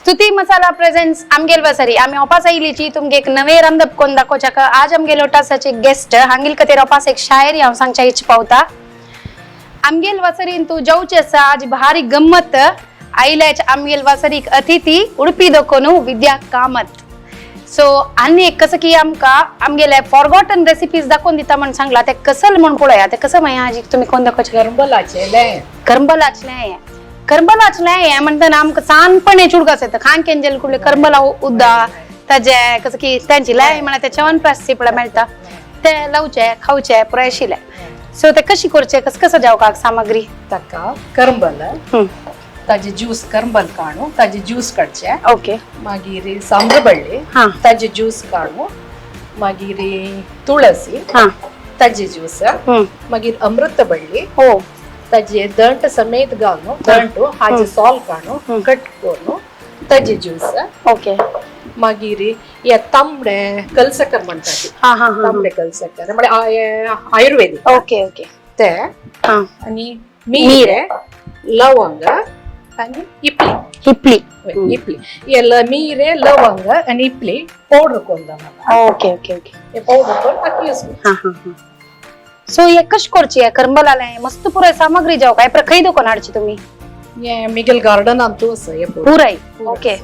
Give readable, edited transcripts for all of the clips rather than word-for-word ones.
स्तुति मसाला प्रेजेंट्स आमगेल वसरी आम्ही ओपास आयलीची तुमगे एक नवे रंदप कोण दाखोवच्याक आज आमगेल ओटासाचे गेस्ट हांगील कतेर ओपास एक शायरी हांव सांगच्या इच्छ पावता आमगेल वसरीन तू जाऊचे आसा आज भारी गम्मत आयल्याच आमगेल वसरीक अतिथी उडपी दोकोनु विद्या कामत सो आनी एक कसं की आमगेले फॉरगॉटन रेसिपीज दाखवून दिता म्हण सांगला ते कसल म्हण पळया ते कसं माहिती आजी तुम्ही कोण दाखोवचे करंबलाचले हे म्हणताना आमकां सानपणे चुडकास येता खान केंजल कुडले करंबला उद्दा ताजे कसं की त्यांची लाय म्हणा ते च्यवनप्राश सिपळा मेळटा ते लावचे खावचे पुरो आशिल्ले सो ते कशी करचे कसं जावं का सामग्री ताका करंबल ताजे ज्यूस करंबल काढू ताजे ज्यूस काढचे ओके मागीर सांबरबळ्ळी ताजे ज्यूस काढू मागीर तुळसी ताजे ज्यूस मागीर अमृतबळ्ळी हो ताजे दंट समेत घालू दंटू हाजे सॉल काढू कट करू ताजे ज्यूस ओके मागीर हे तांबडे कलसकर म्हणतात तांबडे कलसकर म्हणजे आयुर्वेदिक ओके ओके ते आणि मीरे लवंग आणि इपली हिपली ಎಲ್ಲ ಮೀರೆ ಲವಂಗ आणि इपली ಪೌಡರ್ ಕೊಂದ ओके ओके ओके हे पौडर कोण टाकी यूज सो हे कश करची आहे करंबलाला मस्त पुरे सामग्री जाव काय खै दुकान हाडची तुम्ही ये मिगेल गार्डन आमचो आसा हे पुराय ओके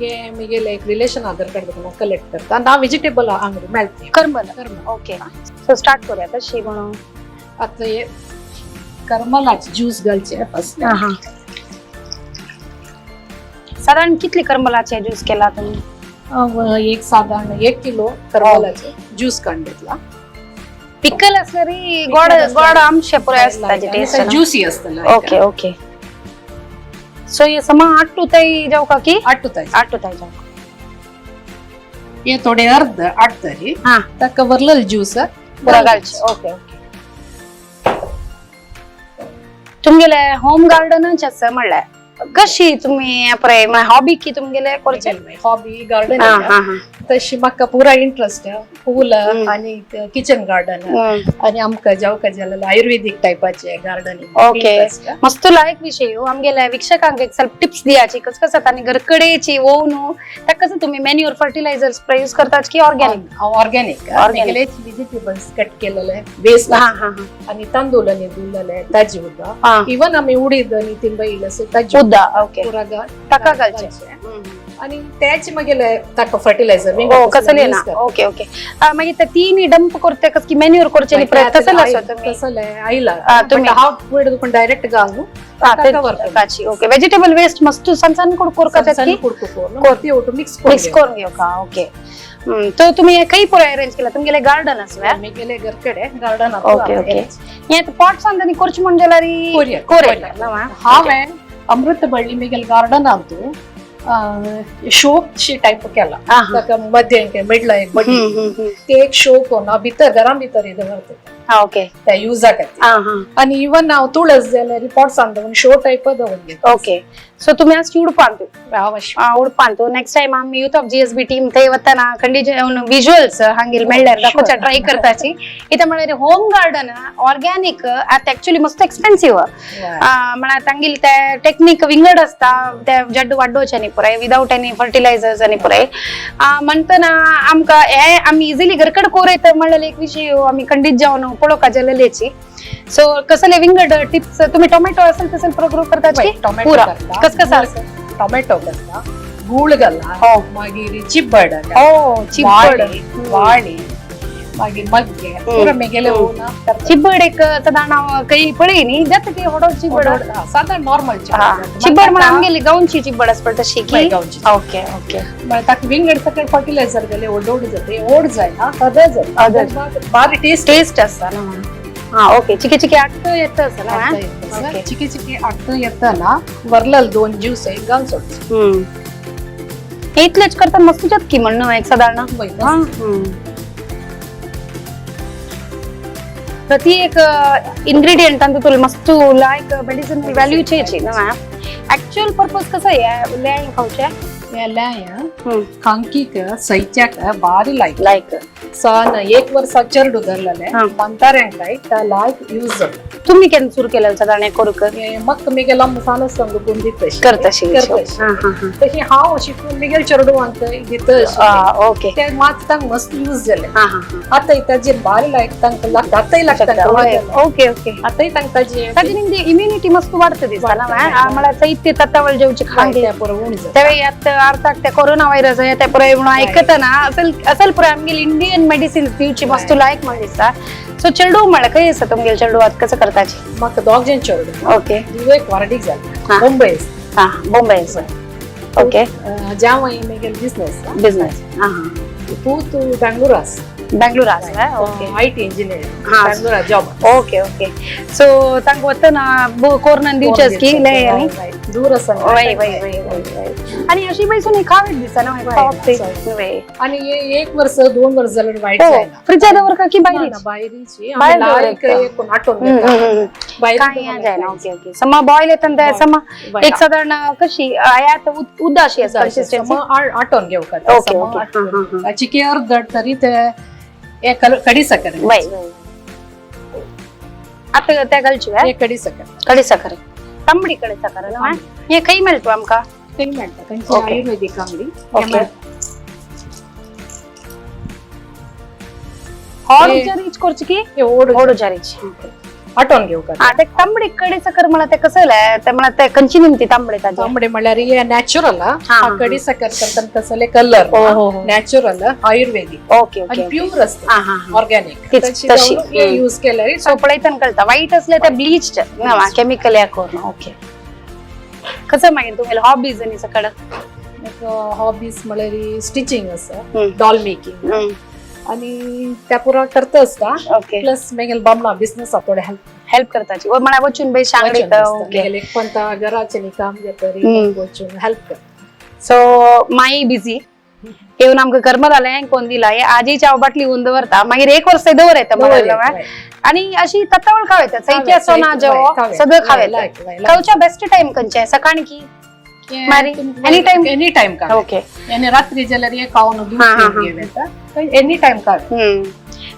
ये मिगेल एक रिलेशन आधार कार्ड दुकान कलेक्ट करता ना व्हेजिटेबल अंगडी मेळते करंबला ओके सो स्टार्ट करूया कशी म्हणून आता हे करमलाच ज्यूस घालचे फर्स्ट साधारण कितली करंबलाचे ज्यूस केला तुम्ही एक साधारण 1 किलो करमलाचे ज्यूस काढून घेतला पिकल असणारी गोड गोड आमचे पुरे असतात टेस्ट ज्यूसी असतं ओके ओके सो ये समा आटूताई जाऊ का की आटूताई जाऊ ये थोडे अर्ध आटतरी हा ताका वरल ज्यूस पुरा घालचे ओके ओके तुमगेले होम गार्डनच आसा म्हणल्यार कशी तुम्ही पळय हॉबी की तुमगेले करचे हॉबी गार्डन तशी म्हाका पुरा इंटरेस्ट फूल आणि किचन गार्डन आणि आमकां जावका जाल्यार आयुर्वेदिक टायपाचे गार्डनिंग ओके मस्त लायक विषय आमगेले वीक्षकांक एक ಸ್ವಲ್ಪ टिप्स दियाची कसं कसं आणि घरकडेची ओवू त्या कसं तुम्ही मॅन्युअर फर्टिलायझर्स यूज करतात की ऑर्गॅनिक व्हेजिटेबल्स कट केलेले वेस्ट आणि तांदूळ आणि धुलेले ताजे उद्दा इवन आम्ही उडीद आणि तिंबईला ताजे उद्दा ओके पुरा टाका घालचे आणि त्याच मागेले ताका फर्टिलायझर मी कसले ना ओके ओके मागीर ते तीन डंप करते कस की मॅन्युअर करचे नी तसं तसले आईला तुम्ही हाफ वेड दुकान डायरेक्ट घालू काची ओके व्हेजिटेबल वेस्ट मस्त सनसन कुडकुर मिक्स करून घेऊ का ओके तो तुम्ही काही पुरा अरेंज केला तुमगेले गार्डन असल्या मी गेले घरकडे गार्डन ओके ओके हे पॉट्स आणि करची मंडलारी कोरे हांवें अमृतबळ्ळी मिगेल गार्डन आमतू शोप शी टाइप केला ताका मध्य मिडला एक बड्डी ते एक शो कोना भितर घरा भितर इथं भरते ओके त्या युजा खातीर आणि इवन हांव तुळस जाल्यार रिपोर्ट्स आणून शो टाइप दवरून घेता ओके सो तुम्ही आज उडपांतू उडपांतू नेक्स्ट टाइम आम्ही यूथ ऑफ जीएसबी टीम थंय वताना कंडिशन विज्युअल्स हांगेल मेळ्ळ्यार दाखोवच्या ट्राय करताची इथं म्हळ्यार होम गार्डन ऑर्गॅनिक आता ऍक्च्युअली मस्त एक्सपेन्सिव म्हळ्यार तांगेल ते टेक्निक विंगड असता ते जड्ड वाडोवचे न्ही पुराय विदाउट एनी फर्टिलायझर्स आनी पुराय म्हणटना आमकां हे आमी इजिली घरकड कोरयता म्हणल्यार एक विषय आमी खंडीत जावन पळोवका जालेलेची सो कसले विंगड टिप्स तुम्ही टोमॅटो असेल तसं प्रोग्राम करता टोमॅटो कसं टोमॅटो करता गूळ घाला मागीर चिब्बड वाळी मागीर मग्गे पुरा मेगेले चिब्बड एक साधारण काही पळय न्ही जाता की होडो चिब्बड साधारण नॉर्मल चिब्बड म्हण आमगेली गांवची चिब्बड आसता तशी की ओके ओके ताका विंगड सकल फर्टिलायझर घाले ओड जाते ओड जायना अदर बारी टेस्ट आसता ना ओके चिके चिके आट्ट येता असला चिके चिके आट्ट येताना वरलल 2 ज्यूस एक घाल सोडचे इतलेच करता मस्त जात की म्हणणं एक साधारण प्रति एक इंग्रेडिएंट अंत तुला मस्त लायक मेडिसिनल व्हॅल्यू चेची ना एक्चुअल पर्पज कसं आहे लेण खावचे खांकीक सैत्याक बारी लायक लायक सन 1 वर्सा चेडू धरलेले हा. मंताऱ्यांकाय त्या लायक यूज जाता तुम्ही केन्ना सुरू केलं सादारण करूक मग मिगेल मसाला संग गुंदीत करताशी तशी हांव अशी मिगेल चेडू अंत दित ओके ते मात तांक मस्त यूज जाले हा हा आता ताजेर बारी लायक तांक लागता आताय लागता ओके ओके आताय तांक ताजी ताजी निमदी इम्युनिटी मस्त वाढतं दिसताना आम्हाला साहित्य तत्तावळ जेवची खांगे त्यावेळी यात अर्थात त्या कोरोना व्हायरस आहे त्या पुराय म्हणून ऐकताना असल पुराय आमगेल इंडियन मेडिसिन दिवची मस्त लायक म्हणून दिसता सो चेडू म्हळ्यार खंय आसा तुमगेल चेडू आत कसं करताची म्हाका दोग जण चेडू ओके विवेक वारडीक जाले हा. मुंबय हा बॉम्बे ओके जावं मिगेल बिझनेस बिझनेस हा हा तू बेंगळूर आस बेंगळूर आसा ओके IT इंजिनियर हा. Bengaluru job okay okay so तांक वतना कोरोनान दिवचेच की लय आणि दूर आसा वय वय वय वय आणि अशी बैसून खावेत दिसता ना वय. आणि 1 वर्ष 2 वर्ष जाल्यार वायट हो जायना फ्रिजार वर का की बाहेर बायरीची बाहेर लायक दवरता. एक नाटून काय जायना ओके ओके समा बॉईल येतात त्या समा एक साधारण कशी यात उदाशी असते consistency? आटोन घेवका ओके ओके हा हा हा ताची केअर घट तरी ते एक कडी साकर वय वय आता त्या घालची एक कडी साकर कडी साखर तांबडी कडी साखर ना हे खंय मेळतो आमका काही म्हणतात त्यांची ओके. आयुर्वेदिक आंगडी ओके हॉट जरीच करची की ओड जरीच आटोन घेवका हा ते तांबडी कडी साखर मला ते कसं ते मला ते कंची निमती तांबडे ताजे तांबडे म्हणल्यार हे नॅचरल हा. कडी साकर करताना तसले कलर हो, हो, हो. नॅचरल आयुर्वेदिक ओके आणि ओके प्युअर असते हा हा हा ऑर्गॅनिक तशी. यूज केल्यार सो पळयताना कळता वाईट असले ते ब्लीच्ड ना केमिकल या करून ओके कसं मागीर तुम्हाला हॉबीज आणि सकाळ हॉबीज म्हळ्यार स्टिचिंग आसा डॉल मेकिंग आणि त्या पुरा करता असता ओके प्लस मेगेल बामणा बिझनेस थोडे हेल्प करताची व मला वचून बे सांगली ओके एक पण घराचे नी काम घेतरी वचून हेल्प कर सो माई बिझी येऊन आमका कर्म झालंय कोण दिलाय आजी चाव बाटली उंद वरता मागीर 1 वर्ष दवर येतं मला आणि अशी तत्तावळ खावेत सैत्या सोना जेव सगळं खावेत खाऊच्या बेस्ट टाइम खंयचे सकाळी की मारी एनी टाइम का ओके आणि रात्री जाल्यार एक खाऊन एनी टाइम का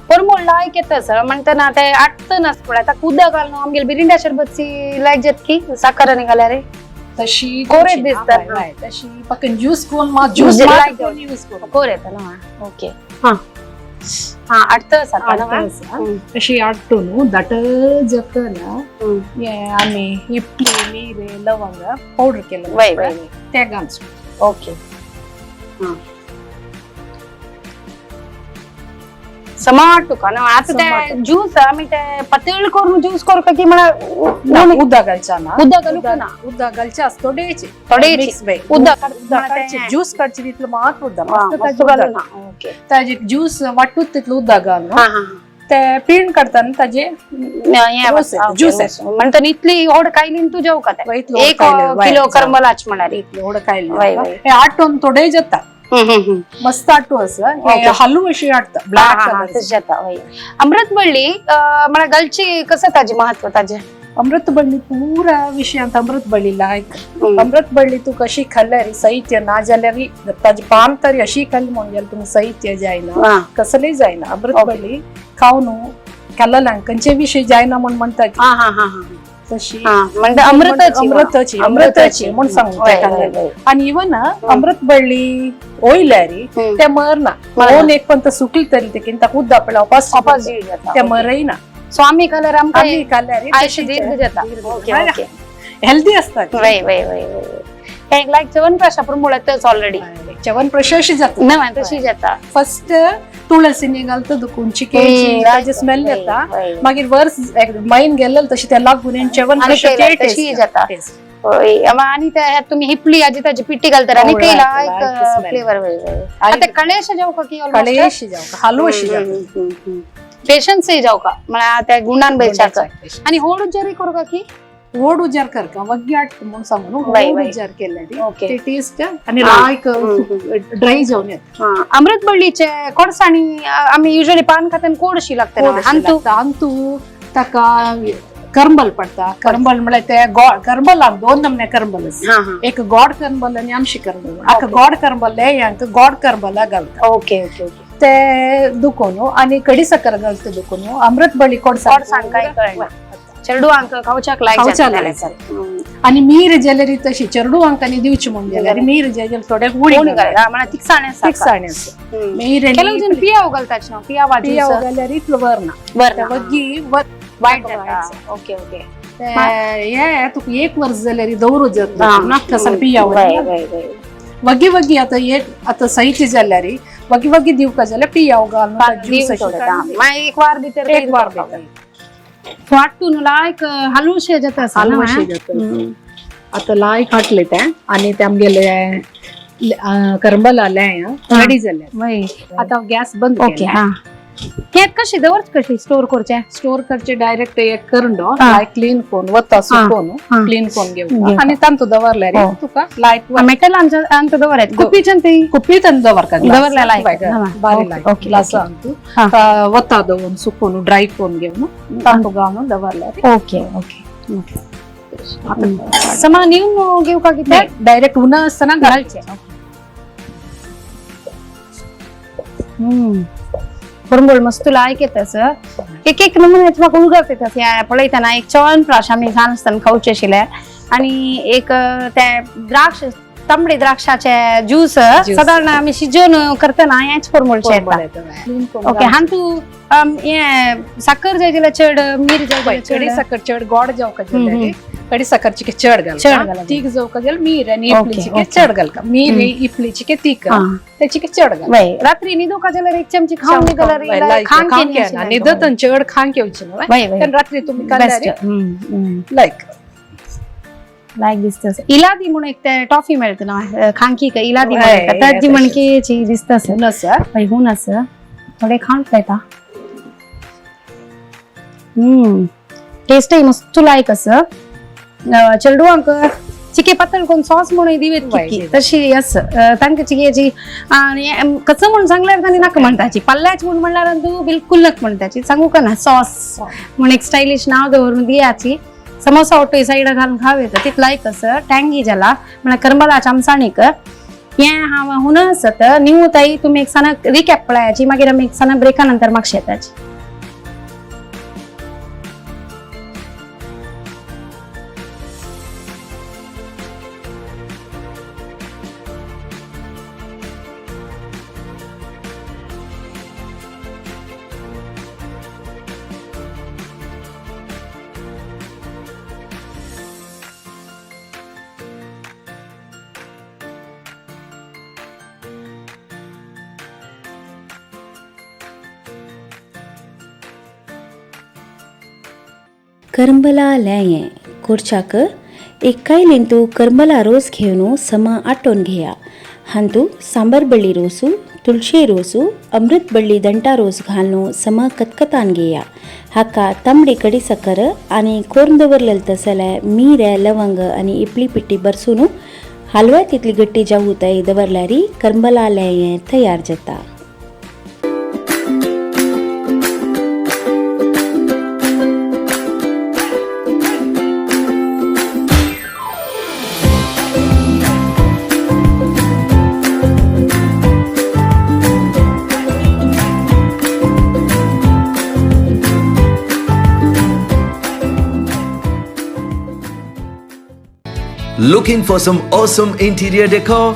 पण म्हणलं लायक येतं सर म्हणताना ते आटतं नसतं आता उदक घालून आमगेल बिरिंडा सरबतची लायक जेत की साखर निघाल्या रे तशी कोरे दिसतात तशी पक्कन ज्यूस कोण मा ज्यूस यूज करून कोर येतं ना ओके हा हा आटतं सर अशी आटून दाट जपतना आम्ही इपली मिरे लवंग पावडर केलं वय वय ते घालचो ओके समाट तुका ना आता ते ज्यूस आम्ही ते पातळ करून ज्यूस करू का की मला उदक घालचा ना उदक घालूक ना उदक घालचा थोडेचे थोडेचे उदक ज्यूस काढचे तितलं मात उदक ओके ताजे ज्यूस वाटूत तितलं उदक घालून हा हा ते पिण काढताना ताजे ज्यूस म्हणता इतली ओढ कायलीन तू जेव का 1 किलो करमलाच म्हणाली ओढ कायली आटून थोडे जातात मस्त आटू असं हलू अशी आटत ब्लॅक अमृत बळ्ळी मला गलची कसं ताजे महत्व ताजे अमृत बळ्ळी पुरा विषयांत अमृत बळ्ळी लायक अमृत बळ्ळी तू कशी खाल्ल्यार साहित्य ना जाल्यार ताजी पान तरी अशी खाल्ली म्हणजे तुम्ही साहित्य जायना कसलंय जायना अमृत बळ्ळी खाऊन केल्ल्या खंयचे विषय जायना म्हण म्हणतात तशी अमृताची म्हण सांगू आणि इवन अमृत बळ्ळी ओयल्यारी ते मरना ओन एक पण सुकली तरी ते ताका उद्दा आपला वापस ते मरयना स्वामी कलर आम्ही खाल्ल्यारी आयुष्य दीर्घ जाता ओके हेल्दी असतात वय वय वय वय लाईक च्यवनप्रकाश आपण मुळातच ऑलरेडी च्यवनप्रकाश अशी जाता ना तशी जाता फर्स्ट तुळसीने घालता दुखून चिकेची ताजे स्मेल येता मागीर वर्स माइन गेलेल तशी त्या लागून च्यवनप्रकाश तशी जाता आणि त्यात तुम्ही हिपली आजी ताजी पिट्टी घालता आणि केला एक फ्लेवर आता कळेश जाऊ का की कळेश जाऊ का हलू अशी जाऊ पेशन्स जाऊ का मला त्या गुणान बेचाक आणि होड जरी करू का की ओढ उजार कर का वग्गी आट म्हणून सांगून ओढ उजार केल्याने ते टेस्ट आणि लायक ड्राय जाऊन येत अमृत बळ्ळीचे कोडसाणी आम्ही युजली पान खाताना कोडशी लागते अंतू ताका करंबल पडता करंबल म्हळ्यार ते गॉड करंबलाक 2 नमने करंबल आसा. हा हा एक गॉड करंबल आनी आमची करंबल आका गॉड करंबल यांक गॉड करंबला घालता ओके ओके ओके ते दुखोनु आनी कडी साकर घालता दुखोनु अमृत बळी कोड सांगाय कळना चेडू अंक खावच्याक खावच्याक जालेले लायक सर आनी मीर जाल्यार तशी चेडू अंकानी दिवची म्हण जाल्यार मीर जाल्यार थोडे उडी म्हळ्यार तिकसाणे तिकसाणे मीर ಕೆಲವು ಜನ ಪಿಯಾವ್ ಗಲ್ತಾಚ್ ನಾವು ಪಿಯಾವ್ पिया जाल्यार इतलो वरना वर्ना वग्गी वाईट ओके ओके हे तुका 1 वर्स जाल्यार दवरू जाता नाका सा पिया वग्गी वग्गी आता सहीची जाल्यार वग्गी वग्गी दिवका जाल्यार पिया घालून ज्यूस एक वार भितर एक वार भितर वाटून लायक हलवशे जाता हलवशे जाता आता लायक हाटले ते आनी ते आमगेले करंबल आले रेडी जाले आता गॅस बंद ओके हा हे कशी दवरच कशी स्टोर करचे स्टोर करचे डायरेक्ट एक करंडो लायक क्लीन कोन वता सुकोन क्लीन कोन घेवन आनी तांतू दवरल्यार तुका लायक मेटल अंत दवरायत कुपीचन ते कुपीत दवरका दवरल्या लायक बारी लायक ग्लास अंतू वता दवरून सुकोन ड्राय कोन घेवन तांतू घालून दवरल्यार ओके ओके समा नीव घेवका कितें डायरेक्ट उन्हा आसतना घालचे बरोबर मस्त लायक येतास एक एक नमुन्याचे म्हाका उगत येतास पळयतना एक च्यवनप्राश आमी ल्हान आसतना खावचे आशिल्ले आनी एक ते द्राक्ष तांबडी द्राक्षाचे ज्यूस साधारण आमी शिजोवन करतना हेच फॉर्मुलचे येता ओके हान तू हे साखर जाय जाल्यार चड मीर जाय कडी साखर चड गोड जावका जाल्यार कडी साखरची चड घालता तीख जावका जाल्यार मीर आनी इपलीची चड घालता मीर इपलीची तीख त्याची चड घालता रात्री न्हिदोका जाल्यार एक चमची खावन जाल्यार खांक न्हिदतन चड खांक येवची न्हू रात्री तुमी काडल्यार लायक दिसता इलादी म्हणून एक ते टॉफी मेळटा ना खांकी का इलादी ताजी मणकेची दिसता हुन आसा थोडे खावंक जाता टेस्टय मस्त लायक आसा चेडवांक चिके पातळ कोण सॉस म्हणून दिवेत तशी आसा तांकां चिकेची आनी कसं म्हणून सांगल्यार तांणी नाका म्हणटाची पल्ल्याच म्हूण म्हणल्यार तूं बिलकुल नका म्हणटाची सांगू का ना सॉस म्हूण एक स्टायलिश नाव दवरून दियाची समोसा ओटो साइड घालून खाव येता तित लायक असं टँगी जाला म्हळ्यार करंबलाच्या आमसाणीक हे हांव हुन आसत न्यू ताई तुम्ही एक सण रिकॅप पळयाची मागीर आमी एक सण ब्रेका नंतर म्हाका शेताची करंबला ल्याये कोरचाक एक कायलेंतू करंबला रोस घेवन सम आटोन घेया हांतू सांबर बಳ್ಳಿ रोसू तुळशी रोसू अमृत बಳ್ಳಿ ದಂಟ रोस घालून सम कतकतान घेया हाका तांबडी कडी साकर आनी कोरून दवरलेले तसले मीरे लवंग आनी इपली पिट्टी बरसून हलव्या तितली गट्टी जावू ताई दवरल्यार करंबला ल्याये तयार जाता. Looking for some awesome interior decor?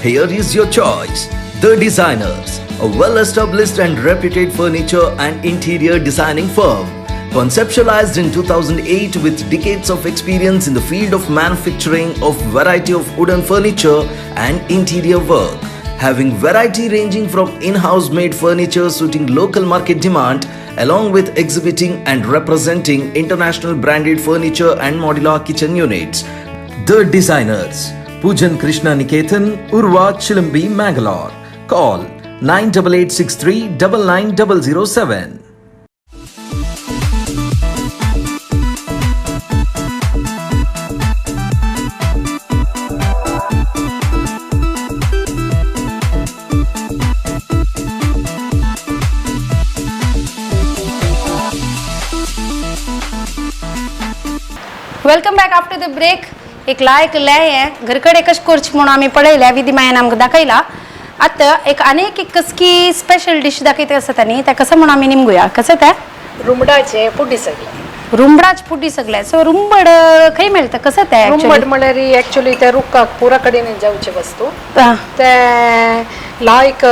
Here is your choice. The Designers, a well-established and reputed furniture and interior designing firm. Conceptualized in 2008 with decades of experience in the field of manufacturing of variety of wooden furniture and interior work. Having variety ranging from in-house made furniture suiting local market demand, along with exhibiting and representing international branded furniture and modular kitchen units. The Designers, Pujan Krishna Niketan, Urva, Chilambi, Mangalore. Call 98863 99007. Welcome back after the break. एक लायक लय आहे घरकडे कश करची म्हणून आम्ही पळयल्या विधी मायन आमकां दाखयला. आता एक अनेक एक कसकी स्पेशल डिश दाखयते असता न्ही त्या कसं म्हणून आम्ही निमगुया कसं त्या रुमडाचे पुडी सगळे रुंबडाच पुडी सगळ्या सो रुंबड खंय मेळटा कसं त्या रुमड म्हळ्यार एक्चुअली त्या रुखाक पुरा कडेन जावचे वस्तू ते लायक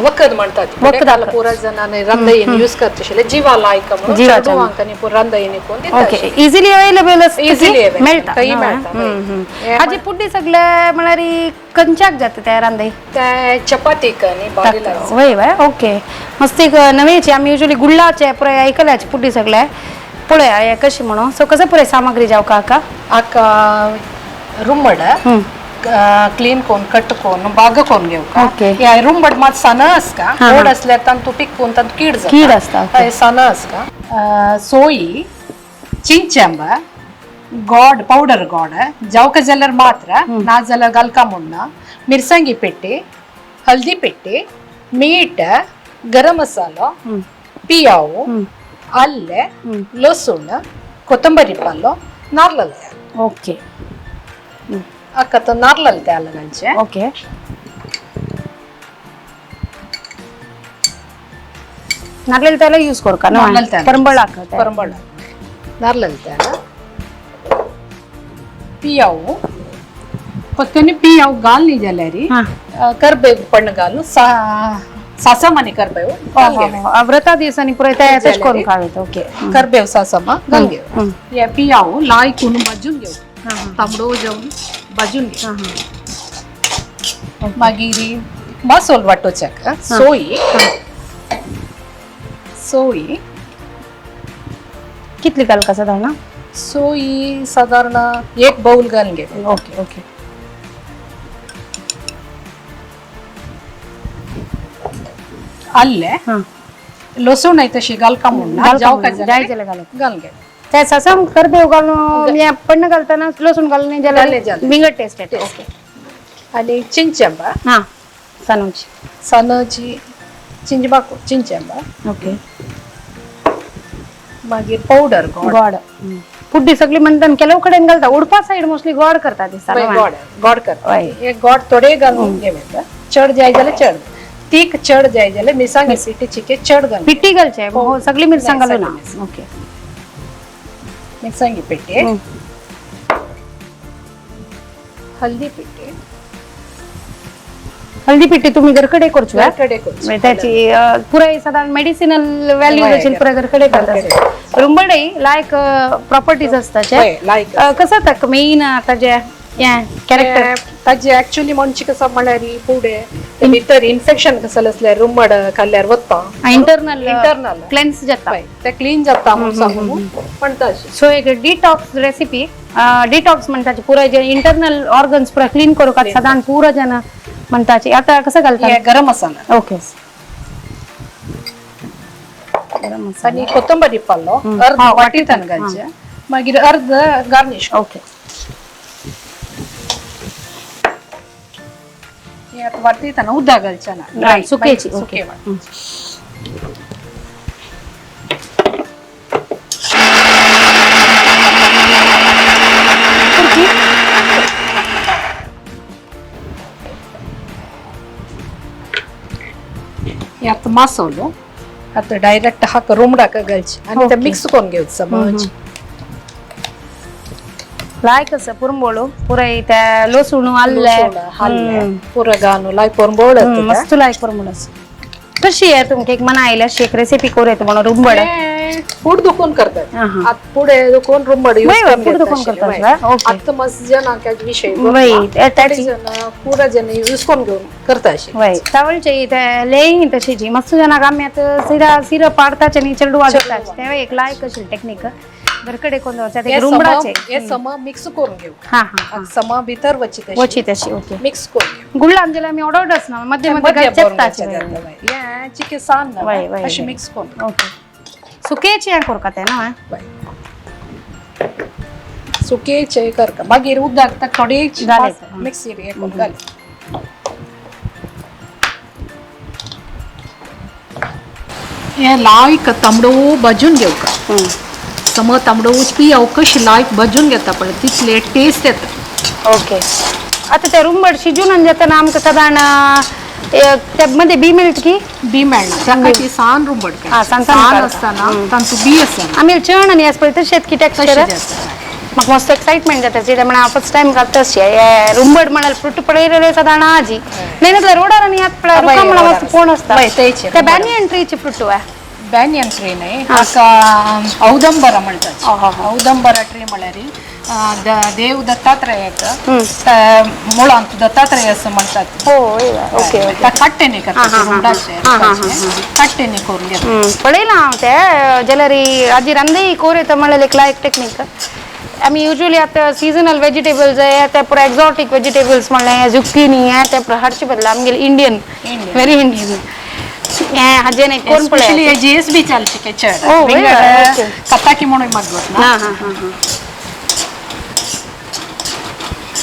वखद म्हणतात वखदाला पुरा जणांनी रंदयेन यूज करता आशिल्ले जीवा लायक म्हणून जीवांकांनी पुरा रंदयेन कोण ओके इझिली अवेलेबल इझिली मेळटा काही मेळटा हाजी पुडी सगळ्या म्हळ्यार कंचाक जाता त्या रांदय ते चपातीक न्ही बारीला वय वय ओके मस्त एक नवेची आम्ही युजली गुळाचे पुरे ऐकल्याचे पुडी सगळ्या पळया हे कशी म्हणून सो कसं पुरे सामग्री जाव काका आका रुमड क्लीन कोण कट कोण बाग कोण घेऊ ओके या रुमड मात सन असका गोड असल्यार तांतू पिकून तांतू कीड जाता कीड असता हय सन असका सोई चिंचंब गोड पौडर गोड जावक जाल्यार मात्र ना जाल्यार गलका मुन्ना मिरसांगी पेट्टी हल्दी पेट्टी मीठ गरम मसालो पियाವು ಅಲ್ಲೇ ಲಸೂಣ ಕೊತ್ತಂಬರಿ ಪಲ್ಲು ನಾರ್ಲಲ್ತೆ ಓಕೆ ಅಕ್ಕತ ನಾರ್ಲಲ್ತೆ ಅಲ್ಲ ನಂಚೆ ಓಕೆ ನಾರ್ಲಲ್ತೆಲ್ಲ ಯೂಸ್ ಕೊಡ್ಕ ಪರಂಬಳ ಹಾಕತ್ತೆ ಪರಂಬಳ ನಾರ್ಲಲ್ತೆ पियाವು पत्कनी पियाವು गाल नहीं जले री करबेगु पಣ್ಣगाಲು सासम करबेವು व्रता दिवसांनी पुरे तयार करून खावेत ओके करबेव सासम घालगेव या पियाವು लायकून भाजून घेऊ तांबडो जाऊन भाजून घेऊ मागीर मसालो वाटोचेक सोई कितली घाल का साधारण सोई साधारण एक बाउल घालून घे ओके ओके ಅಲ್ಲೇ लसूण आहे तशी घालका म्हणून जाय जाल्यार घालप घालून घे त्या सासम करबेव घालून या पन्न घालताना लसूण घालून जाल्यार बिंगट टेस्ट येते ओके आणि चिंचंब हा सनोची सनची चिंचबाको चिंचंब ओके मागीर पावडर गोड पुड्डी सगळी म्हणतात ಕೆಲವು ಕಡೆ घालता उडपा साइड मोस्टली गोड करता दिसता गोड करता एक गोड थोडे घालून घेवं चड जाय जाल्यार चड तीक चड जाय जाल्यार मिरसांगी पिठी चिके चड घाल पिठी घालचे सगळी मिरसांग घालू ना ओके मिरसांगी पिठी हल्दी पिठी हल्दी पिठी तुम्ही घरकडे करचो घरकडे करचो त्याची पुरे साधारण मेडिसिनल व्हॅल्यू असेल पुरे घरकडे करतात रुंबडे लायक प्रॉपर्टीज असतात कसं तक मेन आता जे कॅरेक्टर ताजे एक्चुअली मनची कसं म्हळ्यार फुडे भितर इन्फेक्शन कसं असल्यार रुमड खाल्ल्यार वता इंटरनल क्लेन्स जाता ते क्लीन जाता म्हणून सांगून म्हणटा सो एक डिटॉक्स रेसिपी डिटॉक्स म्हणटाचे पुरे जे इंटरनल ऑर्गन्स पुरा क्लीन करूक साधारण पुरा जन म्हणटाचे आता कसं घालता गरम मसाला ओके गरम मसाला आणि कोथंबरी पल्लो अर्ध वाटीतन घालचे मागीर अर्ध गार्निश ओके यात वाटीतन उदक घालचे ना सुकेची सुके यात मसालो आता डायरेक्ट हाक रुमडाक घालचे आणि ते मिक्स करून घेवचे समज लायक असं पुरंबोळू पुरे त्या लसूण आल्ले पुरा घालून लायक पुरंबोळ मस्त लायक पुरंबोळ कशी आहे तुमका एक मना आयल्या शेक रेसिपी करूया म्हणून रुंबड फूड दुकान करतात आता पुढे दुकान रुंबड फूड दुकान करतात आता मस्त जनांका विषय पुरा जन यूज करून घेऊन करतात वय तावळचे लेई तशी जी मस्त जनाक आम्ही आता सिरा पाडताच आणि चरडू वाजवताच तेव्हा एक लायक असेल टेक्निक घरकडे कोण रुंबडाचे हे सम मिक्स करून घेऊ हा हा सम भितर वची तशी ओके मिक्स करून गुळला आमच्याला आम्ही ऑर्डरच ना मध्ये मध्ये या चिके सान अशी मिक्स करून ओके सुकेची या कोरकाते ना सुकेचे करका मागीर उदक tak थोडी मिक्स हे करून घाल हे लायक तांबडो भाजून घेऊ का सम तांबडो उचपी हांव कशी लायक भाजून घेता पळय तितले टेस्ट येता. ओके. आता ते रुंबड शिजून जातना आमकां साधारण त्या मध्ये बी मेळट की बी मेळना ताका ती सान रुंबड हा, सान आसतना तांचो बी आसा आमी चण आनी हें पळय तशेंच की टेक्स्चर तशें जाता. म्हाका मस्त एक्साइटमेंट जाता कित्याक म्हणल्यार हांव फर्स्ट टायम घालता तशें रुंबड म्हणाल फ्रूट पळयलेले साधारण आजी नाही रोडार आनी यात पळय हय, रुका म्हणा रोडार मस्त कोण आसता हय, तेचे त्या रुंबड. बॅनियन ट्रीची फ्रूट बॅनियन ट्री न्हय हाका औदंबरा म्हणटात. औदंबरा ट्री म्हळ्यार देव दत्तात्रेयाक मुळांत दत्तात्रेय असं म्हणटात. हो ओके त्या काट्टेने करतात रुंबडाचे काट्टेने करून घेतात. पळयलां हांव ते जाल्यार आजी रांदय कोर येता म्हणल्यार एक लायक टेक्नीक आमी युजली आतां सिजनल वेजिटेबल्स ते पुरो एक्झॉटिक वेजिटेबल्स म्हणलें झुक्किनी ते पुरो हाडचे बदला आमगेले इंडियन व्हेरी इंडियन हें हाजेन एक कोण Especially पळय GSB चालची के चड Oh, yeah, okay. कताकी म्हणून मागवत ना.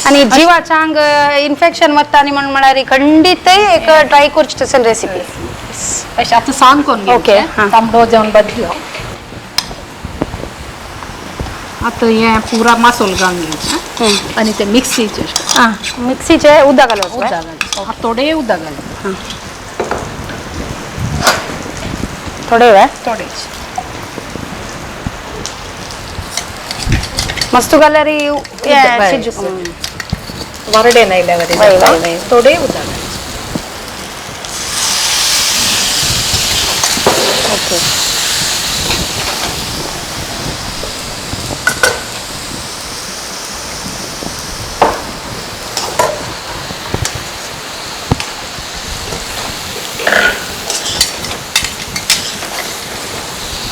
आनी जिवाच्या आंग इन्फेक्शन वता आनी म्हणून म्हळ्यार खंडीतय एक ट्राय करची तसली रेसिपी. अशें आतां सांग कोण Okay, तांबडो जावन बदलो आतां हें पुरा मासोल घालून घेवचें आनी ते मिक्सीचे मिक्सीचे उदक घालप थोडे उदक घालून थोडे वेळ थोडेच मस्त जाल्यार बाय. शिजूक वरडे नायल्यावर वय, वय, वय. थोडे उदक ओके.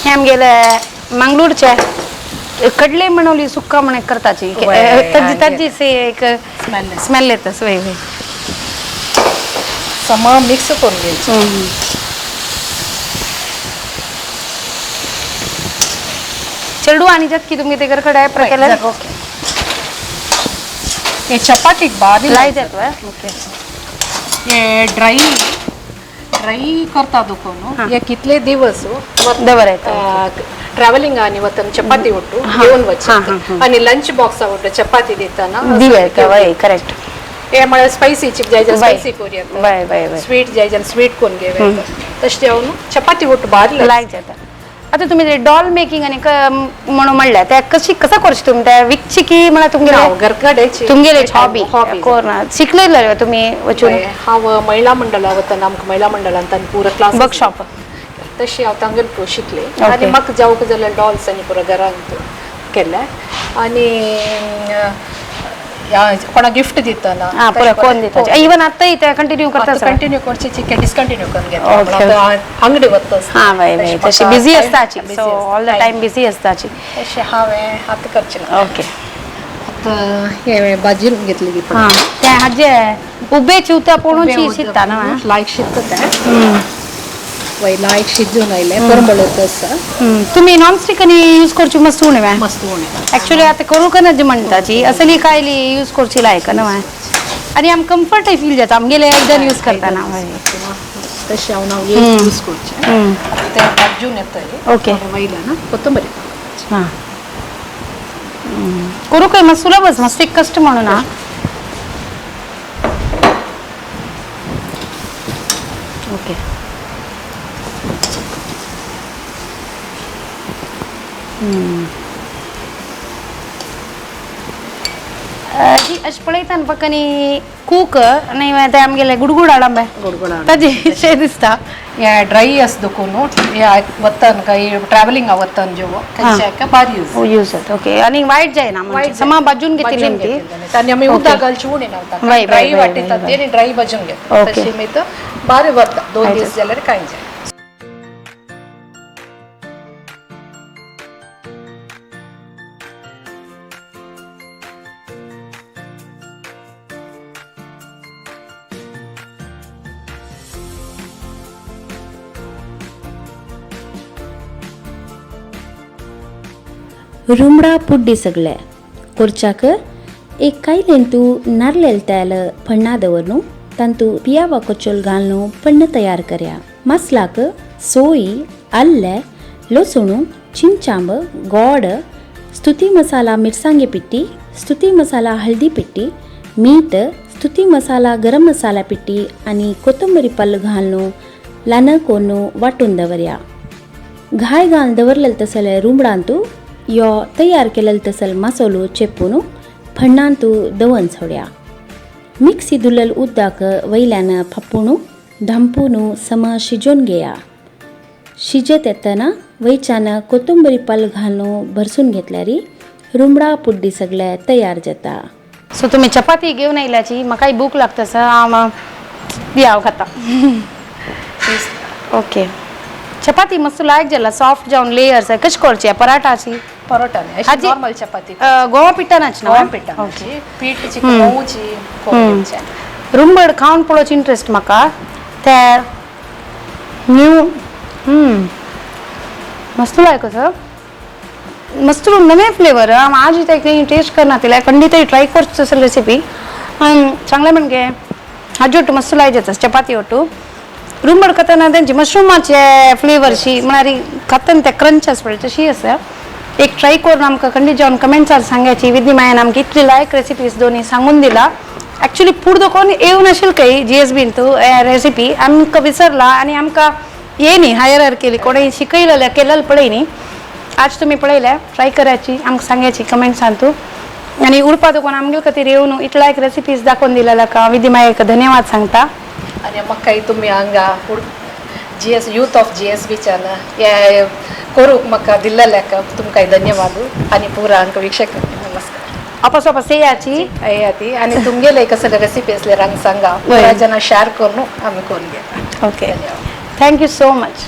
हे आमगेले मंगळूरचे कडले म्हणवली सुक्का म्हण करताची ताजी से एक स्मेल येता वय वय सम मिक्स करून घ्यायचं. चेडू आणि जत की तुमगे ते कडे प्रकेला ओके. हे चपातीक बारीक लायत येतो ओके. हे ड्राय करता दुखून हे कितले दिवस दवरायता ट्रॅव्हलिंग आणि वतन चपाती उठू घेऊन वचून आणि लंच बॉक्स आवडतं चपाती देताना दिवे वय करेक्ट हे मला स्पायसी चिक जाय स्पायसी करूया वय वय वय स्वीट जाय स्वीट कोण घेवे तशें जेवण चपाती उठू बारीक लायत जाता. आता तुम्ही ते डॉल मेकिंग आणि म्हणून म्हणल्या त्या कसा करची तुम्ही त्या विकची की म्हणा तुमगे घरकडेची तुमगेले हॉबी कोरना शिकलेले तुम्ही वचून हांव महिला मंडळा वतना आमकां महिला मंडळान तांणी पुरो क्लास वर्कशॉप तशी हांव तांगेर शिकले आनी म्हाका जावंक जाल्यार डॉल्स आनी पुरो घरांत केले आनी कोणा गिफ्ट दितना कोण दिता इवन आतां ते कंटिन्यू करता कंटिन्यू करची चिके डिस्कंटिन्यू करून घेता अंगडी वता हां वय वय तशी बिझी आसताची so all the time busy आसताची तशें हांवें आतां करचें ना. ओके. आतां हे भाजून घेतली की हां ते हाजे उबे चिवता पळोवची शिकता ना लायक शिकता तें वय लायक शिजून आयले परमळत आसा तुम्ही नॉन स्टिक आनी यूज करची मस्त उणे मस्त उणें एक्चुअली आता करू का जी म्हणटाची असली कायली यूज करची लायक ना आनी आम कम्फर्ट फील जाता आमगेले एकदम यूज करतना तशें हांव यूज करचें तें भाजून येता ओके वयल्या ना कोथंबरी हां करू काय मस्त सुलभच मस्त एक कष्ट म्हणून ना ओके. जी अशें पळयता पक्कनी कूक आनी ते आमगेले गुडगुड हाडंबे ताजी शे दिसता हे ड्राय आस दुखून हे वतन काही ट्रॅव्हलिंग वतन जेवो बारी यूज जाता ओके आनी वायट जायना समा भाजून घेतली ती तांणी आमी उदक घालची उणी ना ड्राय वाटयतात ती आनी ड्राय भाजून घेता तशी मागीर बारी वता 2 दीस जाल्यार कांय जाय. रुमडा पुड्डी सगळे ಕೊರ್ಚಾಕ एक ಕೈಲೆಂತು ನರ್ಲೆಲ್ ತೇಲ ಪಣ್ಣಾದವರ್ನು ತಂತು ಪಿಯಾವ ಕೊಚ್ಚೊಲ್ ಗಾಲ್ನು ಪಣ್ಣ ತಯಾರು ಕರ್ಯ ಮಸ್ಲಾಕ ಸೋಯಿ ಅಲ್ಲೆ ಲೊಸುಣು चिंचांब गोड स्तुती मसाला मिरसांगे पिट्टी स्तुती मसाला हळदी पिट्टी मीठ स्तुती मसाला गरम मसाला पिट्टी आणि कोथंबरी पल्ल घालून ल्हान करून वांटून दवरया. घाय घालून दवरलेले तसले रुमडांतू यो तयार केलेलो तसल मसालो चेपून फण्णांतू दवन सोड्या. मिक्सी धुल्लल उदक वयल्यान फापून धांपून सम शिजोवन घेया. शिजत येतना वयच्यान कोथंबरी पल्ल घालून भरसून घेतल्यार रुमडा पुड्डी सगळे तयार जाता. सो तुम्ही चपाती घेऊन येयल्याची म्हाकाय भूक लागता सर हांव खाता. ओके चपाती मस्त लायक जाला सॉफ्ट जावन लेयर्स आहे कशी करची पराठाची परोटाने आजी- नॉर्मल चपाती गोवा पिठानाची ना गव्हां पिठाची पीठ गहूची कोरड्याची. रुंबड खावन पळोवची इंट्रस्ट म्हाका त्या न्यू मस्त लायक सर मस्त नवे फ्लेवर आज इथे टेस्ट करना तिला खंडित ट्राय करची असेल रेसिपी चांगले म्हणजे हाजी ಒಟ್ಟು मस्त लायक जाता चपाती ಒಟ್ಟು रुंबड खातना तेंची मशरूमाचे फ्लेवरशी म्हळ्यार खातना ते क्रंच आसता तशी आसा. एक ट्राय करून आमकां खंडीत जावन कमेंट्सार सांगायची विधी मायन आमकां इतली लायक रेसिपीज दोन्ही सांगून दिला. ॲक्च्युली फूड दुकान येऊ नाशिल काही GSBन तू रेसिपी आमकां विसरला आणि आमकां येयनी हायर केली कोणी शिकयलेल्या केलेलं पळय न्ही. आज तुम्ही पळयल्या ट्राय करायची आमकां सांगायची कमेंट्सान तू आणि उरपा दुकान आमगे खातीर येवन इतल्या एक रेसिपीज दाखोवन दिलेल्या का विधी मायेक धन्यवाद सांगता. आणि म्हाका तुम्ही हांगा यूथ ऑफ GSBच्यान हे करूंक म्हाका दिल्ल्याक तुमकां धन्यवाद आणि पुरा हांकां वीक्षक नमस्कार. आपस आपस येयाची ती आणि तुमगेले कसले रेसिपी असले रंग सांगा जनां शेअर करून आम्ही करून घेता. Okay thank you so much.